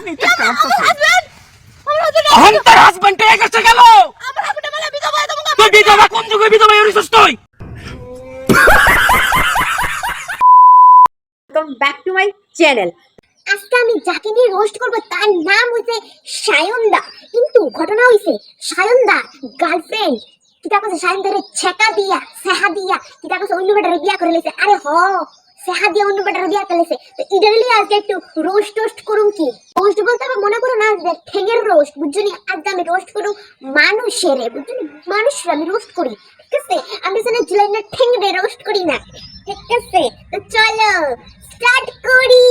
আপনি চেষ্টা করতেছেন অহংকার হাজবেন্ড এ গেছে গেল তুই বিধবা কোন যুগে বিধবা হইছিস তুই welcome back to my channel. আজকে আমি যাকে নিয়ে রোস্ট করবো তার নাম হইছে সায়নদা। কিন্তু ঘটনা হইছে সায়নদা গার্লফ্রেন্ড কিটা কইছে সায়নদারে ছেকা দিয়া সেহা দিয়া কিটা কইছে অন্য বেটারে বিয়া করে লইছে। আরে হ সেহা দিয়া অন্য বেটারে বিয়া করে লইছে। তো ইডারলি আজকে একটু রোস্ট করুম। কি রোস্ট বলতে হবে মনে করো না যে ঠেঙের রোস্ট, বুঝছনি? আজকে আমি রোস্ট করু মানুষের, বুঝছনি? মানুষের আমি রোস্ট করি, ঠিক আছে? আমি জানি জুলাই না ঠেঙে রোস্ট করি না, ঠিক আছে? তো চলো स्टार्ट करी।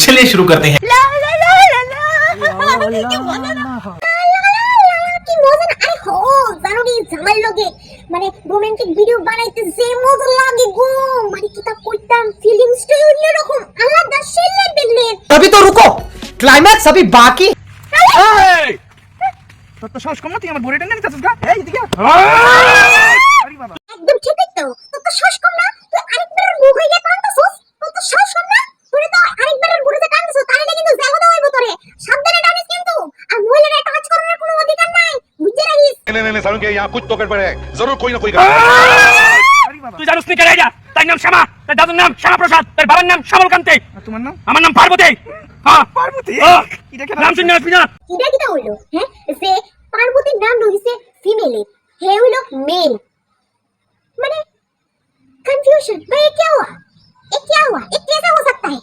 चलिए शुरू करते हैं। ला ला ला ला ला কি মজা না, কি মজা না। আরে হো জানো নি জামাই লগে মানে রোমান্টিক ভিডিও বানাইতে যে মজা লাগে গো, মানে কিটা কইতাম ফিলিংসটা অন্যরকম আলাদা সেই লেভেলে। अभी तो रुको, क्लाइमैक्स अभी बाकी। এই তোর তো সাহস কম না, তুই আমার বড়িটা নিয়ে নিতেছিস গা? এই দিকে আরে বাবা, একদম ঠিকই তো, তোর তো শ্বাস কম না, তুই আরেকবার মুখ হইয়া কাঁদছস। তোর তো শ্বাস কম না, তুই তো আরেকবার বুড়িতে কাঁদছস, তাহলে কিন্তু জায়গা দাও হইব তোরে। সাবধানে টানিস কিন্তু, আর মহিলারা টাচ করার কোনো অধিকার নাই, বুঝতে রাখিস। नहीं सारुण के यहाँ कुछ तो गड़बड़ है, जरूर कोई ना कोई আরে বাবা। তুই জানিস নি কে রাজা? তার নাম শ্যামা, তার দাদুর নাম শ্যামা প্রসাদ, তার বাবার নাম শ্যামলকান্তি, আর তোমার নাম? আমার নাম পার্বতী। হ্যাঁ পার্বতী। এটা কি নাম শুনে আসবি না? কিটা কিটা হইলো হ্যাঁ, যে পার্বতীর নাম রইছে ফিমেলে, হে হইলো মেল, মানে कंफ्यूजन। भाई ये क्या हुआ, ये क्या हुआ, ये कैसे हो सकता है,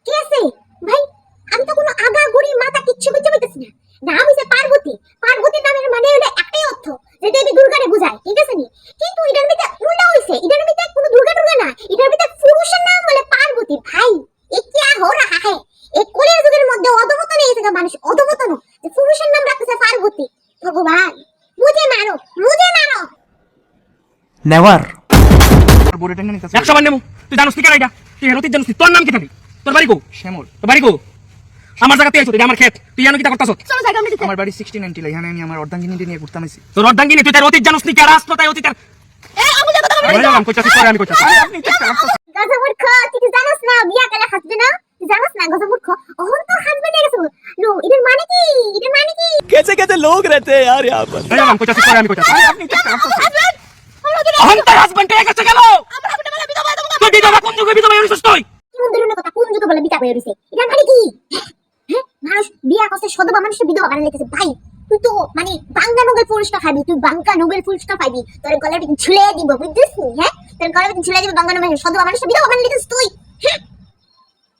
कैसे भाई? আমি তো কোনো আগাগুড়ি মাথা কিচ্ছু বুঝতে পারতেছি না। নাম হইছে পার্বতী, পার্বতীর নামের মানে হলো একটাই অর্থ যে দেবী দুর্গারে বোঝায়, ঠিক আছে নি? কিন্তু এটার ভিতরে উল্টা হইছে, এটার ভিতরে কোনো দুর্গা টুর্গা না, এটার ভিতরে পুরুষের নাম বলে পার্বতী। ভাই এ क्या हो रहा है? এই কলির যুগের মধ্যে অধমতন হয়েছে গা মানুষ, অধমতন যে পুরুষের নাম রাখতেছে পার্বতী। ভগবান মুঝে মারো, মুঝে মারো। नेवर। আমার বড়িটা নিয়ে নিতেছিস? 100 বার নেমু। তুই জানিস নি কে রাজা? তুই হেরতি জানিস নি? তোর নাম কি থাকে? তোর বাড়ি কো? শ্যামল। তোর বাড়ি কো? আমার জায়গাতে আইছো, এটা আমার ক্ষেত। তুই জানো কি তা করতাছ? চলো জায়গা আমরা আমার বাড়ি 1690 এখানে আমি আমার অর্ধাঙ্গিনী নিয়ে ঘুরতাম আইছি। তোর অর্ধাঙ্গিনী, তুই তার অতীত জানিস নি? কে রাষ্ট্রতায় অতীত এই আমি কথা বলি আমি নাম কইতাছিস, পরে আমি কইতাছি। আপনি চেষ্টা করতেছেন। গজমূর্খ, তুই জানাস না বিয়া কালে হাসবে না, তুই জানাস না গজমূর্খ। ওহন তো হাসবে না গেছে। নো এটার মানে কি, এটার মানে কি? कैसे कैसे लोग रहते हैं यार यहाँ पर। এই নাম কইতাছিস, পরে আমি কইতাছি। আপনি চেষ্টা করতেছেন। অহংকার হাজবেন্ড এ গেছে গেল তুই বিধবা কোন যুগে বিধবা হইছিস তুই? কোন ধরনের কথা, কোন যুগে বলে বিটা হয়ে রইছে? এটার মানে কি? হ্যাঁ মানুষ বিয়া করতে সদবা মানুষকে বিধবা বানাই লিখেছে। ভাই তুই তো মানে বাংলা নোবেল পুরস্কার পাবি, তুই বাংলা নোবেল পুরস্কার পাবি। তোর গলার ভিতরে ঝুলে দিব, বুঝছিস নি? হ্যাঁ তোর গলার ভিতরে ঝুলে দিব বাংলা নোবেল, সদবা মানুষকে বিধবা বানাই লিখেছিস তুই। হ্যাঁ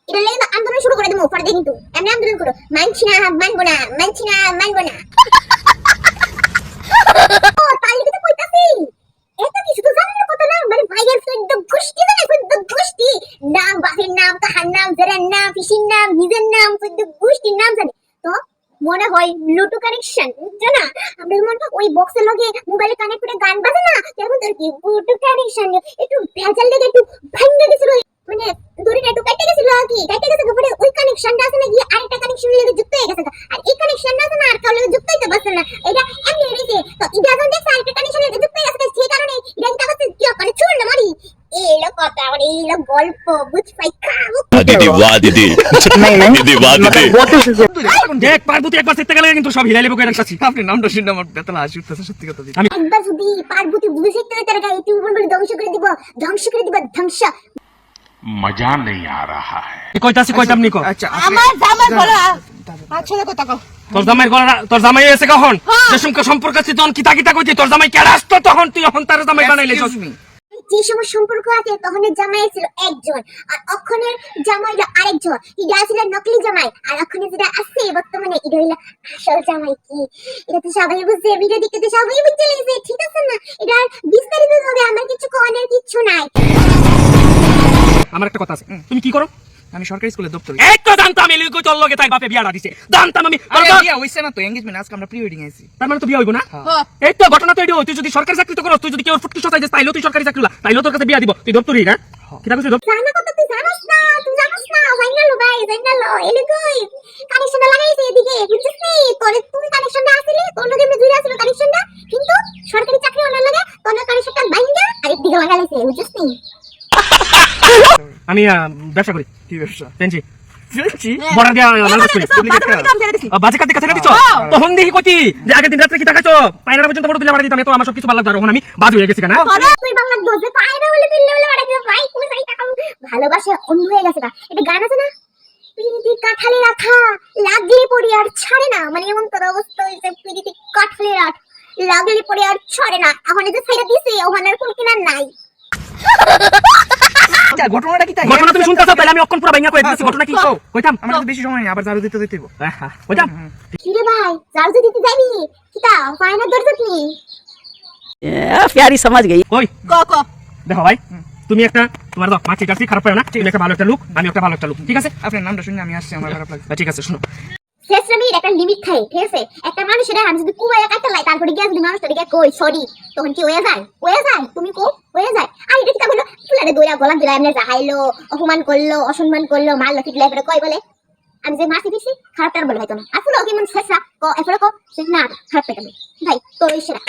এটা লেগে তো আন্দোলন শুরু করে দেবো পরে কিন্তু এমনি আন্দোলন করো, মানছি না মানবো না, মানছি না মানবো না। ও তাই লিখে তো কইতাছি এত কিছু তো জানার কথা না। মানে ভাইয়ের একদম গোষ্ঠী মানে একদম গোষ্ঠী নাম, বাপের নাম, কাহার নাম, জেরার নাম, পিসির নাম, নিজের নাম, একদম গোষ্ঠীর নাম জানি। তো মনে হয় ব্লুটুথ কানেকশন, বুঝছো না? আমরা যেমন ওই বক্সের লগে মোবাইলে কানেক্ট করে গান বাজে না, তেমন তোর কি ব্লুটুথ কানেকশন একটু ভেজাল লেগে একটু ভাঙে গেছিল, মানে দড়িটা একটু কেটে গেছিল আর কি, কেটে গেছে পরে ওই কানেকশনটা আছে না গিয়ে আরেকটা কানেকশন লেগে যুক্ত হয়ে গেছে। আর এই কানেকশনটা আছে না আর কাউ লেগে যুক্ত হইতে পারছে না, এটা এমনি হইছে। তো এটা যখন দেখছে আরেকটা কানেকশন লেগে যুক্ত হয়ে গেছে, সেই কারণে এটা কি করছে কি মানে ছুড় না মারি। এইলো কথা মানে এইলো গল্প, বুঝ পাই খাও। दीदी वाह दीदी दीदी वाह दीदी দেখ পার্বতী একবার দেখতে গেলে কিন্তু সব হিলাই লেবু করে রাখছি। আপনি নামটা শুনে আমার বেতন হাসি উঠতেছে, সত্যি কথা দিদি। একবার যদি পার্বতী বুঝে শিখতে তার গায়ে তুই বলে ধ্বংস করে দিব, ধ্বংস করে দিব, ধ্বংস। मजा नहीं आ रहा है। কইতাছি কইতাম নি কো। আচ্ছা আমার জামাই বলা আচ্ছা কথা কও। তোর জামাই গলা, তোর জামাই এসে কখন যে সঙ্গে সম্পর্ক আছে তখন কিতা কিতা কইতি? তোর জামাই কে রাষ্ট্র তখন তুই এখন তার জামাই বানাইলে Excuse me. যে সময় সম্পর্ক আছে তখন জামাই ছিল একজন আর অক্ষণের জামাই আরেকজন। এটা ছিল নকলি জামাই, আর অক্ষণে যেটা আছে বর্তমানে এটা হইলো আসল জামাই। কি এটা তো সবাই বুঝছে, ভিডিও দেখতে তো সবাই বুঝতে লেগেছে, ঠিক আছে না? এটা বিস্তারিত ভাবে আমার কিছু কনের কিছু নাই। আমার একটা কথা আছে, তুমি কি করো? আমি সরকারি স্কুলে দপ্তরি। এই তো জানতাম আমি কই তোর লগে তাই বাপে বিয়াটা দিছে, জানতাম আমি। আরে বিয়া হইছে না তো, এনগেজমেন্ট আজকে আমরা প্রি ওয়েডিং আইছি। তার মানে তো বিয়া হইব না? এই তো ঘটনা তো এডি। তুই যদি সরকারি চাকরি তো করস, তুই যদি কেউ ফুটকি সতাই দিস তাইলেও তুই সরকারি চাকরি লা, তাইলেও তোর কাছে বিয়া দিব। তুই দপ্তরি না কিতা কইছিস? জানা কথা তুই জানাস না, তুই জানাস না। জানালো ভাই জানালো, এলে কই কানেকশনটা লাগাইছে এদিকে, বুঝছিস নি? তোরে তুমি কানেকশনটা আসলে তোর লগে আমি জুড়ে আছিল কানেকশনটা, কিন্তু সরকারি চাকরি ওনার লগে তোর কানেকশনটা ভাঙা আরেকদিকে লাগাইছে, বুঝছিস নি? আমি ব্যবসা করি। কি ব্যবসা? পেনজি শুনছি বর্ডার দিয়া লাল করি বাজে কাটে কাছে দিছো তখন দেখি কইতি যে আগের দিন রাতে কি টাকাছো পায়রা পর্যন্ত বড় দিলে বাড়ি দিতাম তো আমার সব কিছু ভালো লাগতো এখন আমি বাজ হয়ে গেছি কেন তুই বাংলা দোষে পায় না বলে দিলে বলে বাড়া দিও ভাই তুমি সাই টাকা ভালোবাসা অন্ধ হয়ে গেছে এটা গান আছে না পিরিতি কাঠালে রাখা লাগলে পড়ি আর ছাড়ে না মানে এমন তোর অবস্থা হইছে পিরিতি কাঠালে রাখ লাগলে পড়ি আর ছাড়ে না এখন এই যে ছাইরা দিছে ওখানে আর কোন কিনার নাই আচ্ছা ঘটনাটা কি তাই ঘটনা তুমি শুনতাছো তাহলে আমি অক্ষণ পুরো ভাঙা কই দিছি ঘটনা কি কইতাম আমার কাছে বেশি সময় নেই আবার ঝাড়ু দিতে দিতে হইব কইতাম কি রে ভাই জারু দিতে যাবি কিটা ফাইনা দরজত নি प्यारी समझ गई কই দেখো ভাই তুমি একটা তোমার দাও মাছি কাছি খারাপ হয় না তুমি একটা ভালো একটা লুক আমি একটা ভালো একটা লুক ঠিক আছে আপনার নামটা শুনে আমি আসছি আমার খারাপ লাগছে ঠিক আছে শুনো শেষরামির একটা লিমিট থাকে ঠিক আছে একটা মানুষের আমি যদি কুবাইয়া কাটতে লাই তারপরে গিয়ে যদি মানুষটাকে কই সরি তখন কি হয়ে যায় তুমি কো হয়ে যায় আর এটা কি বলো ফুলারে দইরা গলাম দিলা এমনি যাহাইলো অপমান করলো অসম্মান করলো মারলো ঠিক লাইফে কই বলে আমি যে মাসি দিছি খারাপটার বলে হয়তো না আর ফুলো কি মন শেষরা কো এফরে কো সে না খারাপ পেটা ভাই তো ইশরা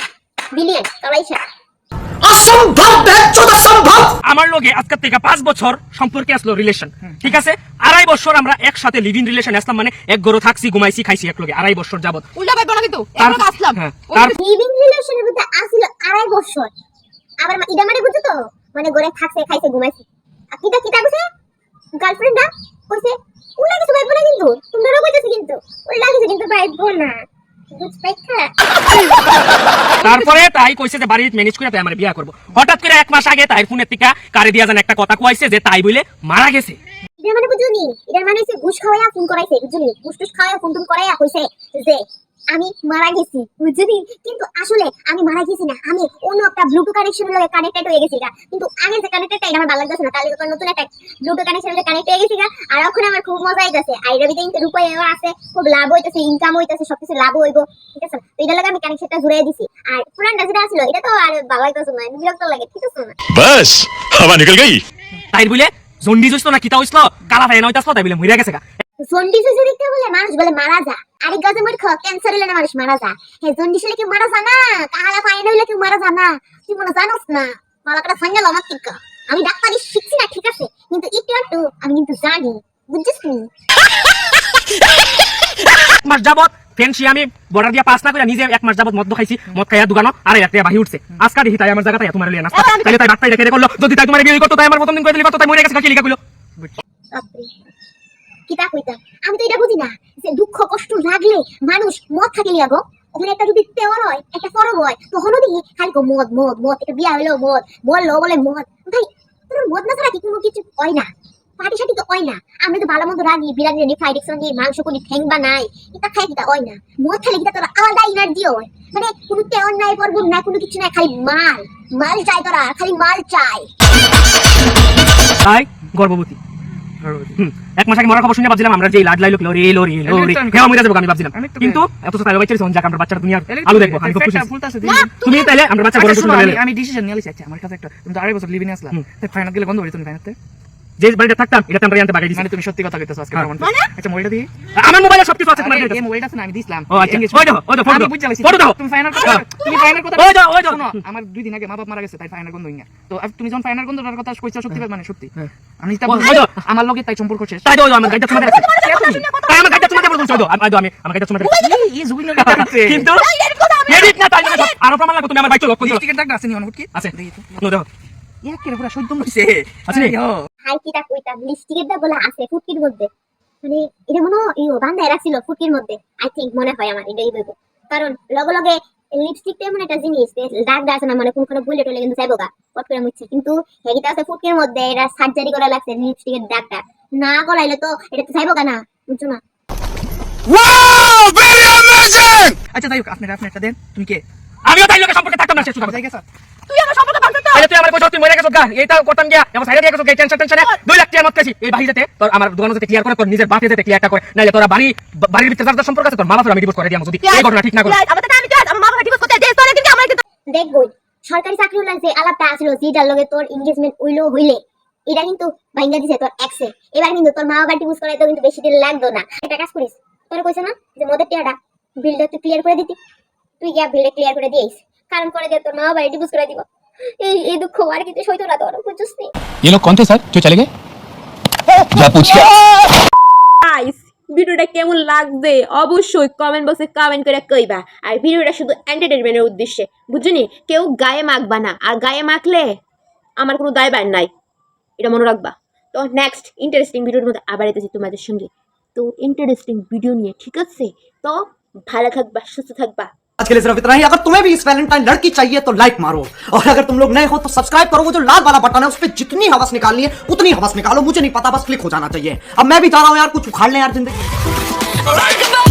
বিলিয়ন তোরা ইশরা असंभव बेचोद असंभव আমার লগে আজকে থেকে 5 বছর সম্পর্কে আসলো রিলেশন ঠিক আছে 2.5 বছর আমরা একসাথে লিভ ইন রিলেশন আসলাম মানে এক ঘরে থাকছি ঘুমাইছি খাইছি এক লগে 2.5 বছর যাবত উল্টা ভাই বানাবি তো এখন আসলাম তার লিভিং রিলেশনের মধ্যে আসিল 2.5 বছর আবার ইদা মানে বুঝছো তো মানে ঘরে থাকছে খাইছে ঘুমাইছে আর কিটা কইছে গার্লফ্রেন্ড না কইছে উল্টা কিছু ভাই বলে কিন্তু তোমরা কইতেছ কিন্তু উল্টা কিছু কিন্তু ভাই না বুঝপাইছা তারপরে তাই কইছে যে বাড়ি ম্যানেজ করে তাই আমার বিয়া করব হঠাৎ করে 1 মাস আগে তাই ফোনের টিকা কারে দিয়া জান একটা কথা কইছে যে তাই বলে মারা গেছে এটা মানে বুঝুনি এটা মানে হচ্ছে ঘুষ খাওয়াইয়া ফোন করাইছে বুঝুনি ঘুষ টুস খাওয়াইয়া ফোন টুন করাইয়া কইছে যে আমি মারা গেছি বুঝুনি কিন্তু আসলে আমি মারা গেছি না আমি অন্য একটা ব্লুটুথ কানেকশনের লগে কানেক্টেড হয়ে গেছি কিন্তু আগে যে কানেক্টেডটা এটা আমার ভালো লাগতেছে না তাহলে তো নতুন একটা ব্লুটুথ কানেকশনের লগে কানেক্ট হয়ে গেছি আর এখন আমার খুব মজা আইতাছে আইরাবিতে কিন্তু রূপায় আছে খুব লাভ হইতাছে ইনকাম হইতাছে সবকিছু লাভ হইব ঠিক আছে তো এটা লাগে আমি কানেকশনটা জুড়াই দিছি আর পুরানটা যেটা ছিল এটা তো আর ভালো লাগতেছে না বিরক্ত লাগে ঠিক আছে না बस हवा निकल गई তাই বলে জন্ডিস হইছিল না কিতা হইছিল কালা ভাই নইতাছিল তাই বলে মইরা গেছে গা জন্ডিস যদি কে বলে মানুষ বলে মারা যা আরে গাছে মূর্খ ক্যান্সার হলে না মানুষ মারা যা হে জন্ডিস হলে কি মারা যা না কালা ফাইন হলে কি মারা যা না তুই মনে জানোস না মালাটা ফাইনাল আমার টিকা আমি ডাক্তারি শিখছি না ঠিক আছে কিন্তু একটু আমি কিন্তু জানি বুঝছিস নি মাস যাবত ফেনসি আমি বর্ডার দিয়া পাস না করে নিজে 1 মাস যাবত মদ খাইছি মদ খাইয়া দোকানো আর একটা বাহি উঠছে আজকে দেখি তাই আমার জায়গাটা তোমার লিয়ে নাস্তা তাইলে তাই বাট্টাই রেখে করলো যদি তাই তোমার বিয়ে করতে তাই আমার প্রথম দিন করে দিলি কত তাই মরে গেছে কি লিখা কইলো কিতা কইতা আমি তো এটা বুঝি না যে দুঃখ কষ্ট লাগলে মানুষ মদ থাকে লিয়া গো ওখানে একটা যদি তেওয়ার হয় একটা পরব হয় তখনও দেখি খালি মদ মদ মদ একটা বিয়া হইলো মদ বললো বলে মদ ভাই তোর মদ না ছাড়া কি কোনো কিছু হয় না পার্টি সাটি তো হয় না আমরা তো ভালো মন্দ রানি বিরিয়ানি রানি ফ্রাইড রাইস রানি মাংস কোনি ঠ্যাং বানাই এটা খাই কিটা হয় না মদ খেলে কিটা তোর আলাদা এনার্জি হয় মানে কোনো তেওয়ার নাই পরব না কোনো কিছু নাই খালি মাল চাই তোরা খালি মাল চাই তাই গর্ভবতী 1 মাস আগে মরার খবর শুনে ভাবছিলাম আমরা যে লাড লাইলো লরি লরি লরি হেও মরে যাবো আমি ভাবছিলাম কিন্তু এত তো তাই বাচ্চার সঙ্গে আমরা বাচ্চার দুনিয়ার আলু দেখবো আমি খুব খুশি তুমি তাইলে আমরা বাচ্চা বড় শুনে নিলে আমি ডিসিশন নিয়ে আইছি আমার কাছে একটা তুমি তো 2.5 বছর লিভিং আসলা তাই ফাইনাল গেলে বন্ধ হইতো তুমি ফাইনালতে যে বাড়িতে থাকতাম এটা আমরা জানতে বাগাই দিছি মানে তুমি সত্যি কথা কইতেছো আজকে প্রমাণ আচ্ছা মোবাইলটা দিই আমার মোবাইলে সব কিছু আছে তোমার এই মোবাইলটা আছে না আমি দিছিলাম ও আচ্ছা ওই দাও আমি বুঝতে লাগছি ফটো দাও তুমি ফাইনাল কথা ওই দাও শোনো আমার 2 দিন আগে মা বাবা মারা গেছে তাই ফাইনাল গন্ধ হইনা তো তুমি যখন ফাইনাল গন্ধটার কথা কইছো সত্যি মানে সত্যি আমি তা আমার লগে তাই সম্পর্ক শেষ তাই দাও আমার গাড়িটা তোমাদের আছে তাই আমার গাড়িটা তোমাদের বলছো দাও আমি আমার গাড়িটা তোমাদের এই জুবিন কিন্তু এডিট না তাই মানে আরো প্রমাণ লাগবে তুমি আমার বাইক লক করছো টিকেট ডাকটা আছে নি অনুমতি কি আছে দেখি তো নো দাও একের পুরো সদ্য হইছে আছে নি হাই কিটা কইতা লিপস্টিকের দা বলা আছে ফুটকির মধ্যে মানে এটা মনে ইও বান্ধায় রাখছিল ফুটকির মধ্যে আই থিংক মনে হয় আমার এটাই বলবো কারণ লগে লগে লিপস্টিকটা এমন একটা জিনিস দাগ দাগ আছে না মানে কোন বুলেট হলে কিন্তু যাইবো গা পট করে মুছছে কিন্তু হেগিটা আছে ফুটকির মধ্যে এটা সার্জারি করা লাগছে লিপস্টিকের দাগটা না গলাইলে তো এটা তো যাইবো গা না বুঝছো না আচ্ছা যাই হোক আপনি একটা দেন তুমি কে আমিও তাই লোকের সম্পর্কে থাকতাম না শেষ কথা যাই গেছ তুই আমার সম্পর্কে ভাবছিস তো আরে তুই আমার কইছ তুই মরে গেছস গা এইটা করতাম গিয়া এমন সাইডে দিয়ে গেছস গা টেনশনে 2 লাখ টাকা মত কাছি এই বাহি যেতে তোর আমার দোকানে যেতে ক্লিয়ার করে তোর নিজের বাপে যেতে ক্লিয়ারটা করে নাইলে তোরা বাড়ির ভিতরে যার সম্পর্ক আছে তোর মা বাবার আমি ডিভোর্স করে দিয়াম যদি এই ঘটনা ঠিক না করে আমার তো আমি তো আমার মা বাবা ডিভোর্স করতে দেশ তোরে কিন্তু আমার কিন্তু দেখবো সরকারি চাকরি লাগছে আলাপটা আসলো যেটার লগে তোর এনগেজমেন্ট হইলে এটা কিন্তু ভাঙ্গা দিছে তোর এক্সে এবার কিন্তু তোর মা বাবা ডিভোর্স করাইতে কিন্তু বেশি দিন লাগতো না এটা কাজ করিস তোর কইছ না যে মদের টিয়াটা বিলটা তুই ক্লিয়ার করে দিতি তুই গিয়া বিলটা ক্লিয়ার করে দিয়েছিস কারণ করে দিয়ে তোর মা বাবা ডিভোর্স করে দিব এই দুঃখ আর কিছু সইতো না তোর বুঝছিস নি ये लोग कौन थे सर जो चले गए जा पूछ के ভিডিওটা কেমন লাগছে অবশ্যই কমেন্ট বক্সে কমেন্ট করে কইবা। আর ভিডিওটা শুধু এন্টারটেইনমেন্টের উদ্দেশ্যে, বুঝছনি? কেউ গায়ে মাখবা না, আর গায়ে মাখলে আমার কোনো দায়ভার নাই, এটা মনে রাখবা। তো নেক্সট ইন্টারেস্টিং ভিডিওর মধ্যে আবার এসেছি তোমাদের সঙ্গে, তো ইন্টারেস্টিং ভিডিও নিয়ে, ঠিক আছে? তো ভালো থাকবা, সুস্থ থাকবা। आज के लिए सिर्फ इतना ही। अगर तुम्हें भी इस वैलेंटाइन लड़की चाहिए तो लाइक मारो, और अगर तुम लोग नए हो तो सब्सक्राइब करो। वो जो लाल वाला बटन है उस पर जितनी हवस निकालनी है उतनी हवस निकालो, मुझे नहीं पता, बस क्लिक हो जाना चाहिए। अब मैं भी जा रहा हूँ यार, कुछ उखाड़ लें यार जिंदगी।